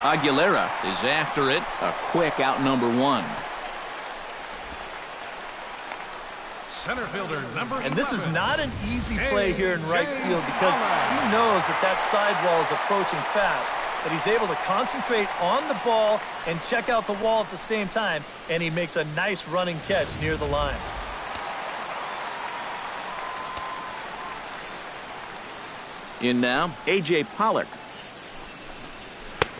Aguilera is after it. A quick out number one. Center fielder number And this is 11. not an easy play here in right field because he knows that sidewall is approaching fast. But he's able to concentrate on the ball and check out the wall at the same time, and he makes a nice running catch near the line. In now, A.J. Pollock.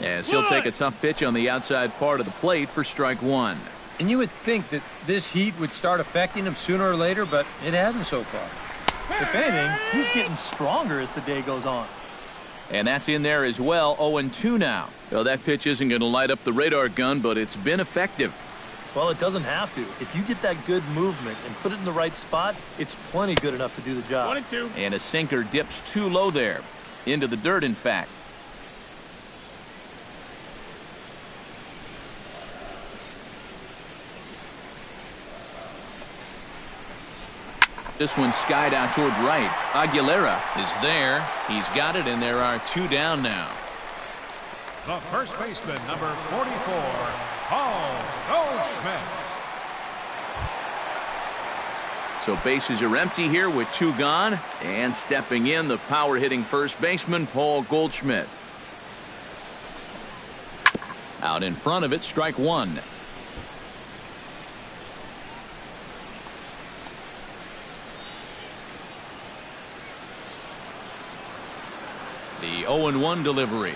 As he'll take a tough pitch on the outside part of the plate for strike one. And you would think that this heat would start affecting him sooner or later, but it hasn't so far. If anything, he's getting stronger as the day goes on. And that's in there as well. 0-2 now. Well, that pitch isn't going to light up the radar gun, but it's been effective. Well, it doesn't have to. If you get that good movement and put it in the right spot, it's plenty good enough to do the job. 1-2. And a sinker dips too low there. Into the dirt, in fact. This one skied out toward right. Aguilera is there. He's got it, and there are two down now. The first baseman, number 44, Paul Goldschmidt. So bases are empty here with two gone. And stepping in, the power-hitting first baseman, Paul Goldschmidt. Out in front of it, strike one. The 0-1 delivery.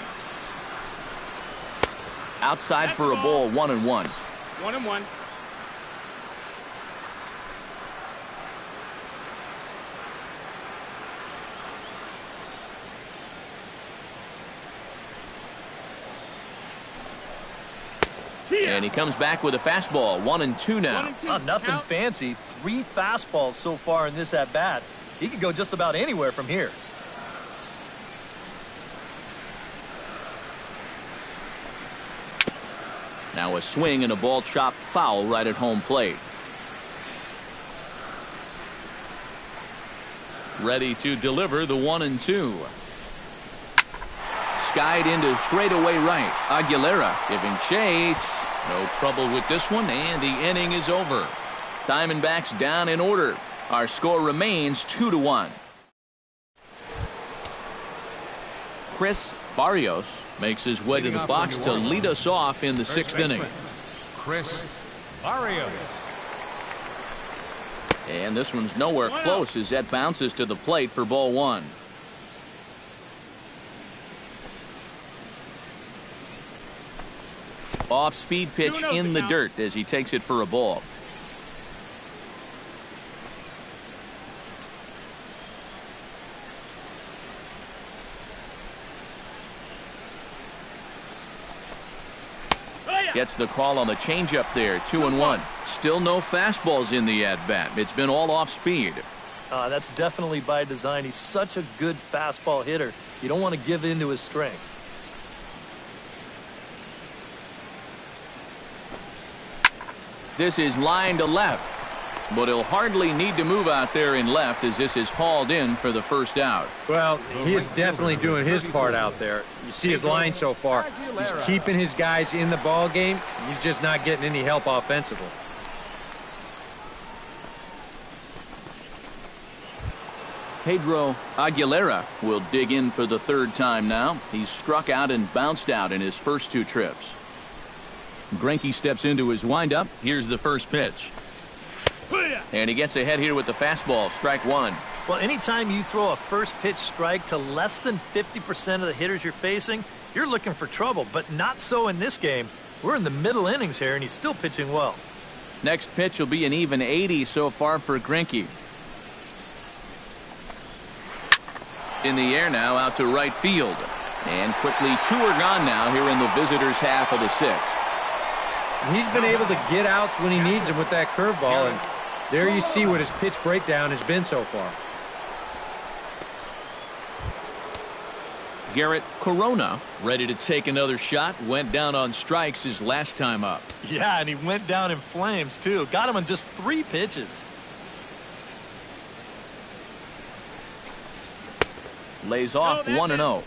Outside for a ball, 1-1. 1-1. And he comes back with a fastball, 1-2 now. 1-2. Nothing fancy. 3 fastballs so far in this at-bat. He could go just about anywhere from here. Now a swing and a ball chopped foul right at home plate. Ready to deliver the 1-2. Skied into straightaway right. Aguilera giving chase. No trouble with this one, and the inning is over. Diamondbacks down in order. Our score remains 2-1. Chris Barrios makes his way to the box to lead us off in the 6th inning. Chris Barrios. And this one's nowhere close as that bounces to the plate for ball one. Off-speed pitch in the dirt as he takes it for a ball. Gets the call on the changeup there, 2-1. Still no fastballs in the at-bat. It's been all off speed. That's definitely by design. He's such a good fastball hitter. You don't want to give in to his strength. This is line to left. But he'll hardly need to move out there in left as this is hauled in for the first out. Well, he is definitely doing his part out there. You see his line so far. He's keeping his guys in the ball game. He's just not getting any help offensively. Pedro Aguilera will dig in for the 3rd time now. He's struck out and bounced out in his first 2 trips. Greinke steps into his windup. Here's the first pitch. And he gets ahead here with the fastball, strike one. Well, anytime you throw a first pitch strike to less than 50% of the hitters you're facing, you're looking for trouble, but not so in this game. We're in the middle innings here, and he's still pitching well. Next pitch will be an even 80 so far for Greinke. In the air now, out to right field. And quickly 2 are gone now here in the visitors' half of the 6th. He's been able to get outs when he needs them with that curveball, and there you see what his pitch breakdown has been so far. Garrett Corona ready to take another shot. Went down on strikes his last time up. Yeah, and he went down in flames, too. Got him on just 3 pitches. Lays off 1-0.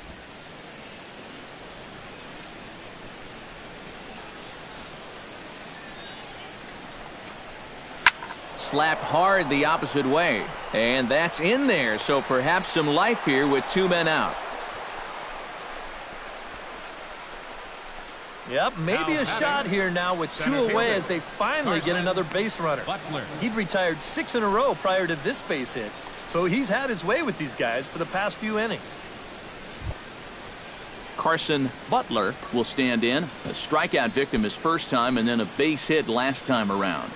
slapped hard the opposite way. And that's in there, so perhaps some life here with 2 men out. Yep, maybe a shot here now with 2 away as they finally get another base runner. He'd retired 6 in a row prior to this base hit, so he's had his way with these guys for the past few innings. Carson Butler will stand in. A strikeout victim his first time and then a base hit last time around.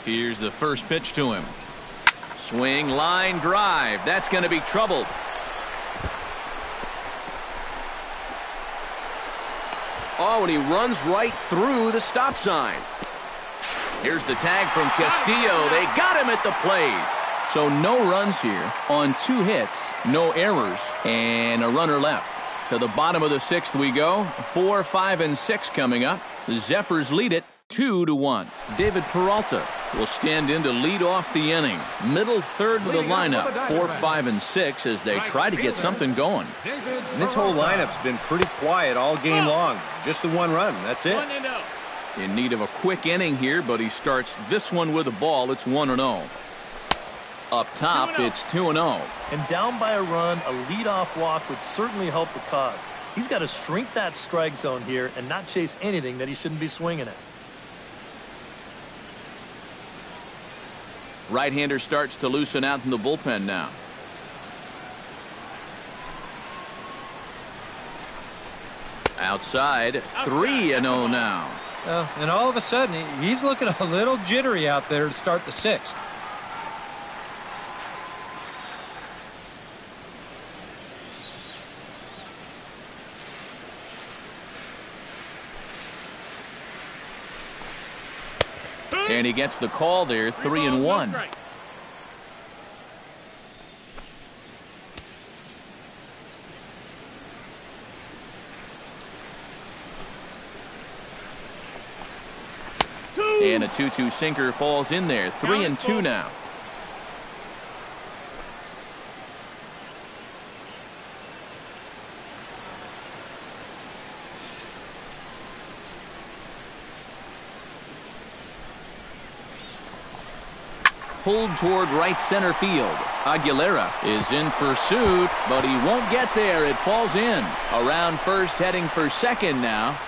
Here's the first pitch to him. Swing, line drive. That's going to be trouble. Oh, and he runs right through the stop sign. Here's the tag from Castillo. They got him at the plate. So no runs here on 2 hits, no errors, and a runner left. To the bottom of the 6th we go. 4, 5, and 6 coming up. The Zephyrs lead it 2-1. David Peralta will stand in to lead off the inning. Middle third of the lineup. 4, 5, and 6 as they try to get something going. And this whole lineup's been pretty quiet all game long. Just the 1 run. That's it. In need of a quick inning here, but he starts this one with a ball. It's 1-0. Up top, it's 2-0. And down by a run, a leadoff walk would certainly help the cause. He's got to shrink that strike zone here and not chase anything that he shouldn't be swinging at. Right-hander starts to loosen out in the bullpen now. Outside, 3-0 now. And all of a sudden, he's looking a little jittery out there to start the 6th. And he gets the call there, 3-1. And a 2-2 sinker falls in there. 3-2 now. Pulled toward right center field. Aguilera is in pursuit, but he won't get there. It falls in. Around first, heading for second now.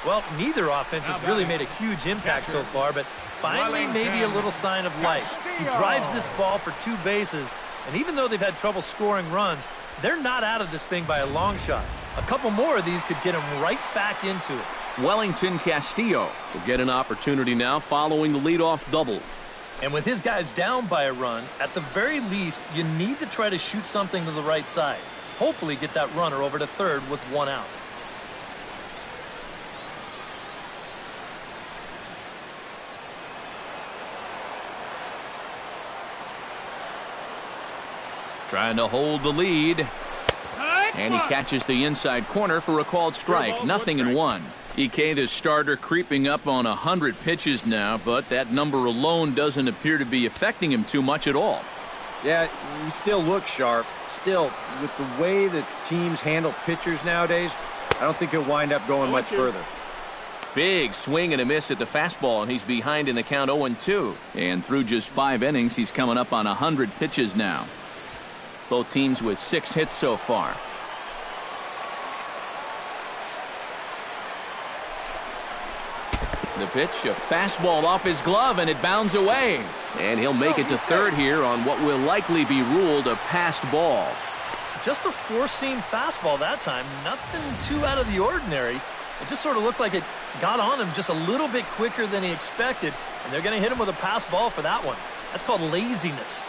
Well, neither offense has really made a huge impact so far, but finally maybe a little sign of life. He drives this ball for 2 bases, and even though they've had trouble scoring runs, they're not out of this thing by a long shot. A couple more of these could get him right back into it. Wellington Castillo will get an opportunity now following the leadoff double. And with his guys down by a run, at the very least, you need to try to shoot something to the right side. Hopefully get that runner over to third with 1 out. Trying to hold the lead. And he catches the inside corner for a called strike. 0-1. Ike, the starter, creeping up on 100 pitches now, but that number alone doesn't appear to be affecting him too much at all. Yeah, he still looks sharp. Still, with the way that teams handle pitchers nowadays, I don't think he'll wind up going much further. Big swing and a miss at the fastball, and he's behind in the count 0-2. And through just 5 innings, he's coming up on 100 pitches now. Both teams with 6 hits so far. The pitch, a fastball off his glove, and it bounds away. And he'll make it to third here on what will likely be ruled a passed ball. Just a 4-seam fastball that time. Nothing too out of the ordinary. It just sort of looked like it got on him just a little bit quicker than he expected. And they're going to hit him with a pass ball for that one. That's called laziness.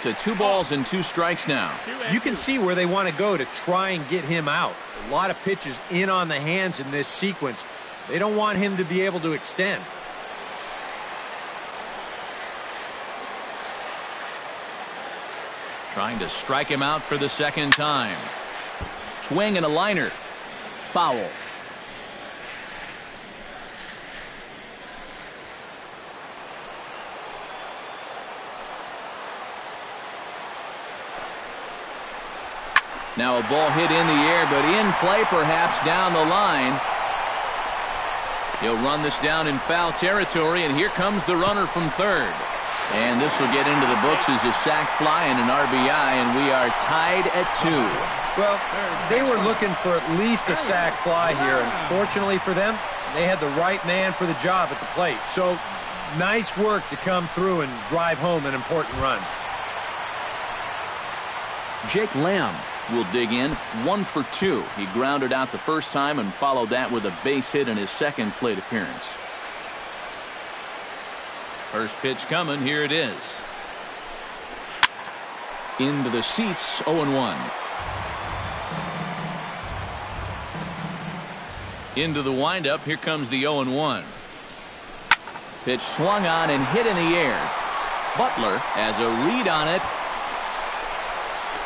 To 2 balls and 2 strikes now. You can see where they want to go to try and get him out. A lot of pitches in on the hands in this sequence. They don't want him to be able to extend. Trying to strike him out for the second time. Swing and a liner. Foul. Now a ball hit in the air, but in play perhaps down the line. He'll run this down in foul territory, and here comes the runner from third. And this will get into the books as a sac fly and an RBI, and we are tied at 2. Well, they were looking for at least a sac fly here, and fortunately for them, they had the right man for the job at the plate. So, nice work to come through and drive home an important run. Jake Lamb will dig in 1 for 2. He grounded out the first time and followed that with a base hit in his second plate appearance. First pitch coming. Here it is. Into the seats. 0-1. Into the windup. Here comes the 0-1. Pitch swung on and hit in the air. Butler has a read on it.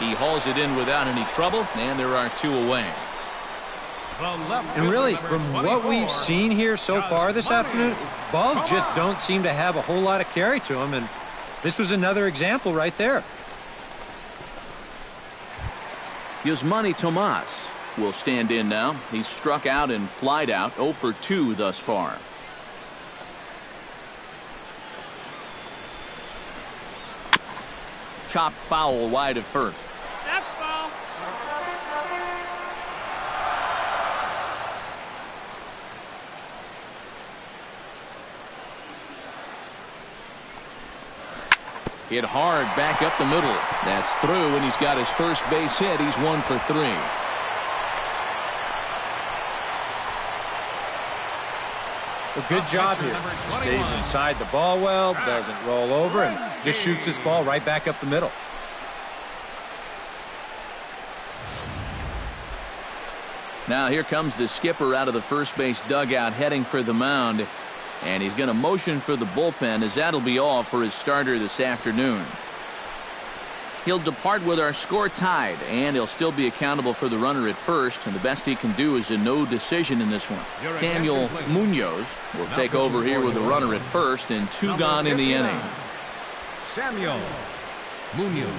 He hauls it in without any trouble, and there are 2 away. And really, from what we've seen here so far this afternoon, balls just don't seem to have a whole lot of carry to them, and this was another example right there. Yasmani Tomas will stand in now. He's struck out and flied out, 0 for 2 thus far. Chopped foul wide of first. That's foul. Hit hard back up the middle. That's through, and he's got his first base hit. He's 1 for 3. A good job here. Stays inside the ball well, doesn't roll over, and just shoots this ball right back up the middle. Now here comes the skipper out of the first base dugout heading for the mound. And he's going to motion for the bullpen, as that'll be all for his starter this afternoon. He'll depart with our score tied, and he'll still be accountable for the runner at first, and the best he can do is a no decision in this one. Samuel Munoz will take over here with a runner at first and 2 gone in the inning. Samuel Munoz.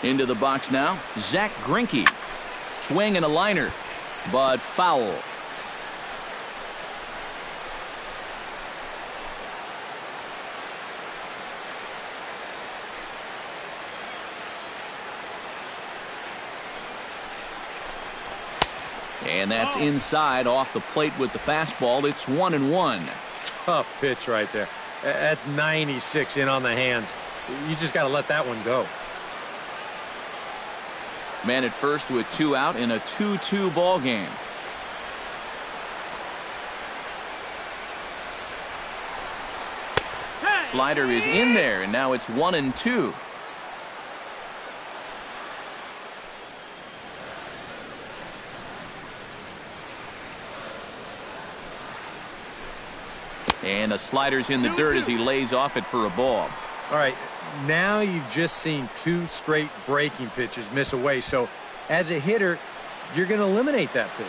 Into the box now, Zach Greinke. Swing and a liner, but foul. And that's inside off the plate with the fastball. It's 1-1. Tough pitch right there. That's 96 in on the hands. You just got to let that one go. Man at first with 2 out in a 2-2 ball game. Slider is in there, and now it's 1-2. And a slider's in the dirt as he lays off it for a ball. All right, now you've just seen 2 straight breaking pitches miss away. So as a hitter, you're going to eliminate that pitch.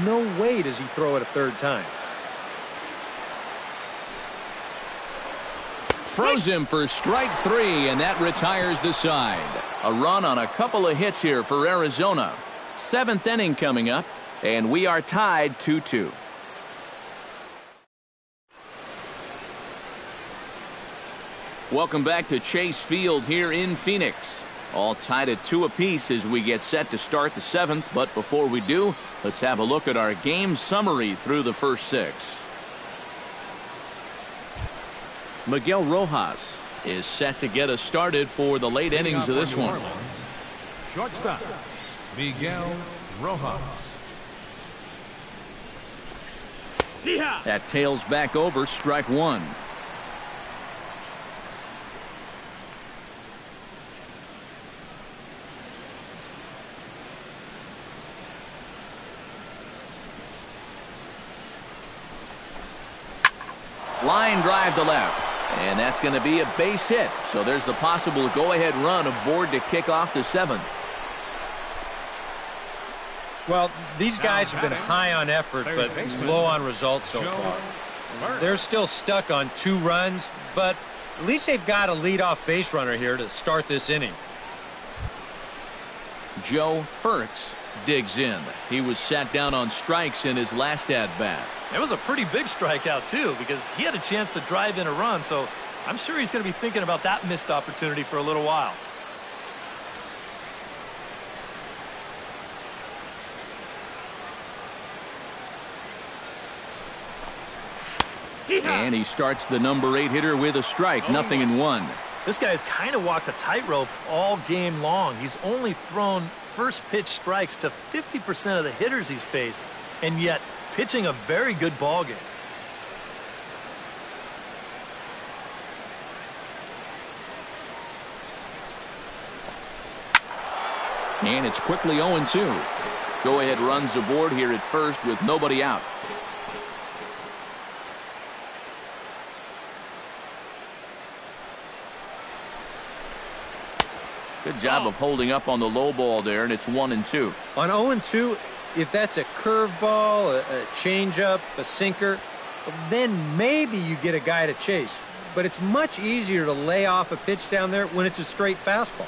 No way does he throw it a third time. Froze him for strike 3, and that retires the side. A run on a couple of hits here for Arizona. 7th inning coming up, and we are tied 2-2. Welcome back to Chase Field here in Phoenix. All tied at 2 apiece as we get set to start the 7th. But before we do, let's have a look at our game summary through the first 6. Miguel Rojas is set to get us started for the late innings of this one. Shortstop, Miguel Rojas. That tails back over, strike 1. Line drive to left. And that's going to be a base hit. So there's the possible go-ahead run aboard to kick off the 7th. Well, these guys have been high on effort, but low on results so far. They're still stuck on 2 runs, but at least they've got a leadoff base runner here to start this inning. Joe Ferks digs in. He was sat down on strikes in his last at-bat. It was a pretty big strikeout, too, because he had a chance to drive in a run, so I'm sure he's going to be thinking about that missed opportunity for a little while. And he starts the number 8 hitter with a strike, 0-1. This guy's kind of walked a tightrope all game long. He's only thrown first pitch strikes to 50% of the hitters he's faced, and yet pitching a very good ball game. And it's quickly 0-2. Go-ahead runs aboard here at first with nobody out. Good job of holding up on the low ball there, and it's 1-2. On 0-2, if that's a curveball, a changeup, a sinker, then maybe you get a guy to chase. But it's much easier to lay off a pitch down there when it's a straight fastball.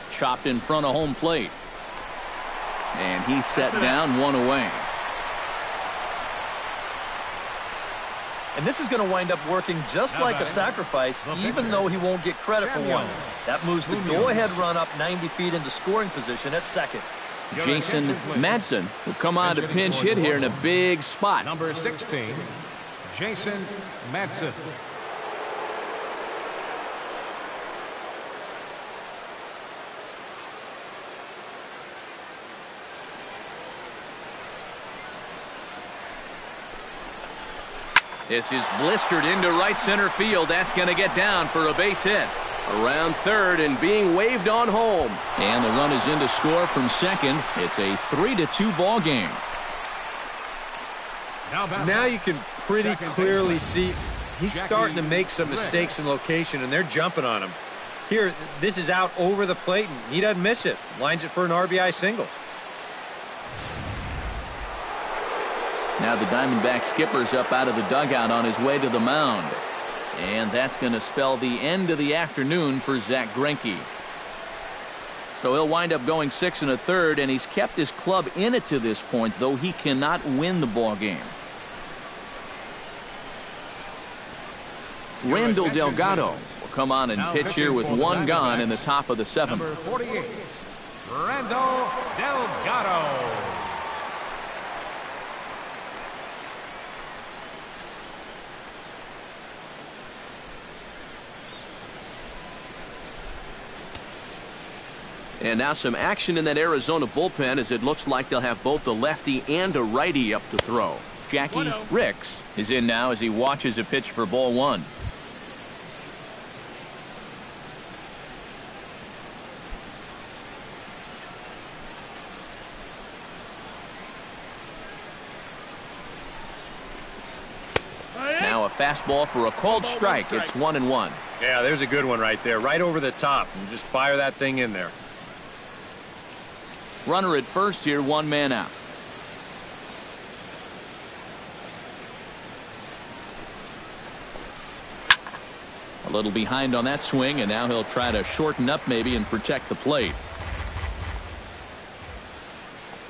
Chopped in front of home plate. And he's set down, 1 away. And this is going to wind up working just like a sacrifice, even though he won't get credit for one. That moves the go-ahead run up 90 feet into scoring position at second. Jason Madsen will come on to pinch hit here in a big spot. Number 16, Jason Madsen. This is blistered into right center field. That's going to get down for a base hit. Around third and being waved on home. And the run is in to score from second. It's a 3-2 ball game. Now you can pretty clearly see he's starting to make some mistakes in location, and they're jumping on him. Here, this is out over the plate, and he doesn't miss it. Lines it for an RBI single. Now the Diamondback skipper's up out of the dugout on his way to the mound. And that's going to spell the end of the afternoon for Zack Greinke. So he'll wind up going 6 1/3, and he's kept his club in it to this point, though he cannot win the ball game. Randall Delgado will come on and pitch here with 1 gone in the top of the 7th. Number 48, Randall Delgado. And now some action in that Arizona bullpen, as it looks like they'll have both a lefty and a righty up to throw. Jackie Ricks is in now as he watches a pitch for ball 1. Now a fastball for a called strike. It's 1-1. Yeah, there's a good one right there, right over the top, and just fire that thing in there. Runner at first here, 1 man out. A little behind on that swing, and now he'll try to shorten up maybe and protect the plate.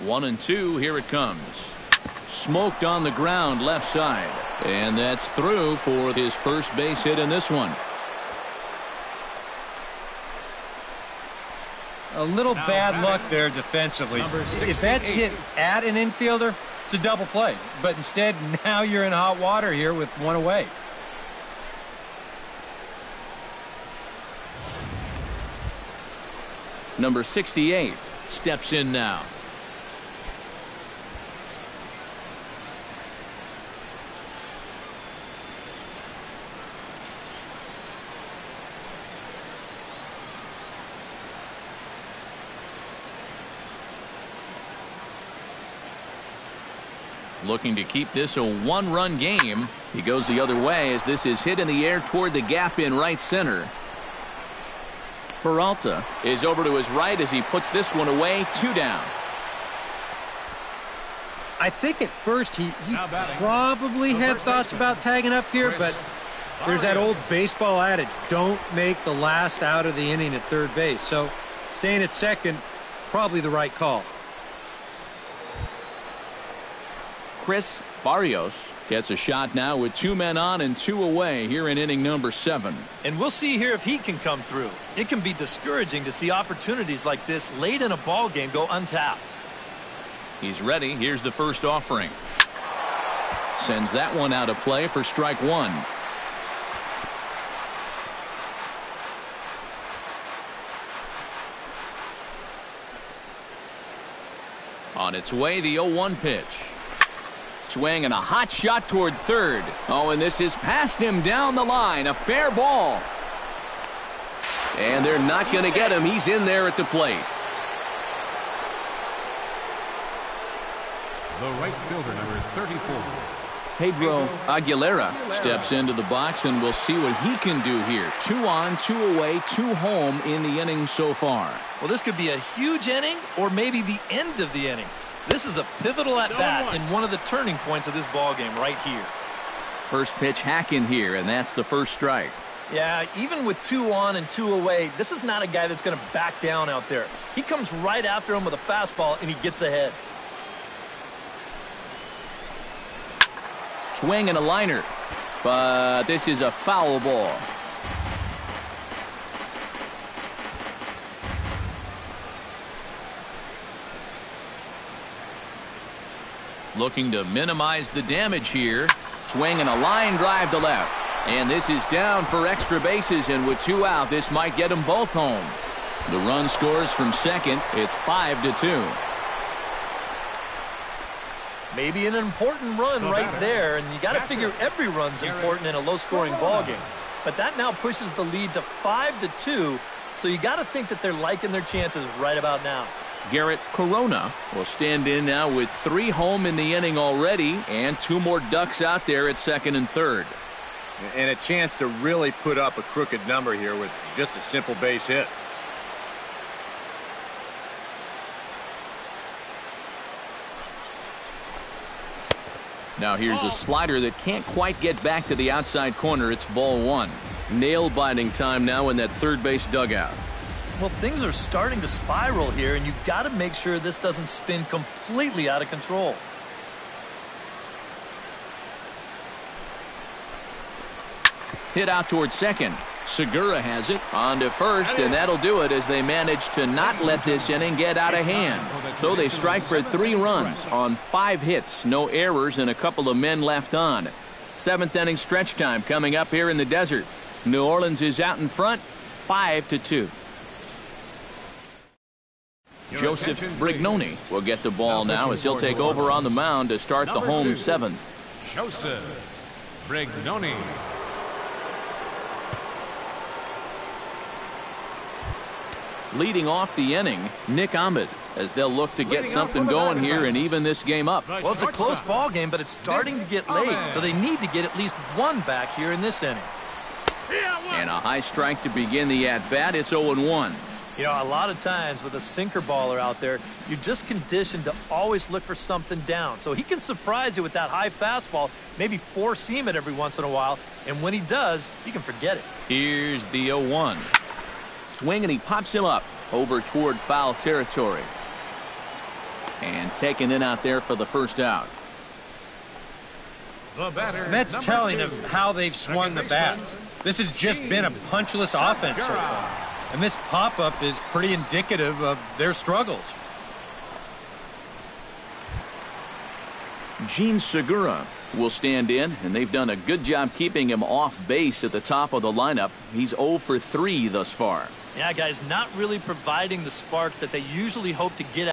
1-2, here it comes. Smoked on the ground left side, and that's through for his first base hit in this one. A little bad luck there defensively. If that's hit at an infielder, it's a double play. But instead, now you're in hot water here with 1 away. Number 68 steps in now. looking to keep this a one-run game. He goes the other way as this is hit in the air toward the gap in right center. Peralta is over to his right as he puts this one away. 2 down. I think at first he probably had thoughts about tagging up here, but there's that old baseball adage, don't make the last out of the inning at third base. So staying at second, probably the right call. Chris Barrios gets a shot now with 2 men on and 2 away here in inning number 7. And we'll see here if he can come through. It can be discouraging to see opportunities like this late in a ball game go untapped. He's ready. Here's the first offering. Sends that one out of play for strike 1. On its way, the 0-1 pitch. Swing and a hot shot toward third. Oh, and this is past him down the line. A fair ball. And they're not going to get him. He's in there at the plate. The right fielder, number 34. Pedro Aguilera steps into the box, and we'll see what he can do here. 2 on, 2 away, 2 home in the inning so far. Well, this could be a huge inning or maybe the end of the inning. This is a pivotal at-bat in one of the turning points of this ball game right here. First pitch hacking here, and that's the first strike. Yeah, even with 2 on and 2 away, this is not a guy that's going to back down out there. He comes right after him with a fastball, and he gets ahead. Swing and a liner, but this is a foul ball. Looking to minimize the damage here. Swing and a line drive to left. And this is down for extra bases, and with 2 out, this might get them both home. The run scores from second. It's 5-2. Maybe an important run right there, and you got to figure every run's important in a low-scoring ball game. But that now pushes the lead to 5-2, so you got to think that they're liking their chances right about now. Garrett Corona will stand in now with 3 home in the inning already, and 2 more ducks out there at second and third. And a chance to really put up a crooked number here with just a simple base hit. Now here's a slider that can't quite get back to the outside corner. It's ball 1. Nail-biting time now in that third base dugout. Well, things are starting to spiral here, and you've got to make sure this doesn't spin completely out of control. Hit out towards second. Segura has it on to first, and that'll do it as they manage to not let this inning get out of hand. So they strike for 3 runs on 5 hits, no errors, and a couple of men left on. 7th inning stretch time coming up here in the desert. New Orleans is out in front, 5-2. Joseph Brignoni will get the ball now as he'll take over on the mound to start the home 7th. Joseph Brignoni. Leading off the inning, Nick Ahmed, as they'll look to get something going here and even this game up. Well, it's a close ball game, but it's starting to get late, so they need to get at least 1 back here in this inning. And a high strike to begin the at-bat. It's 0-1. You know, a lot of times with a sinker baller out there, you're just conditioned to always look for something down. So he can surprise you with that high fastball, maybe 4-seam it every once in a while, and when he does, you can forget it. Here's the 0-1. Swing, and he pops him up over toward foul territory. And taken in out there for the first out. That's telling of how they've swung the bat. This has just been a punchless offense so far. And this pop-up is pretty indicative of their struggles. Gene Segura will stand in, and they've done a good job keeping him off base at the top of the lineup. He's 0 for 3 thus far. Yeah, guys, not really providing the spark that they usually hope to get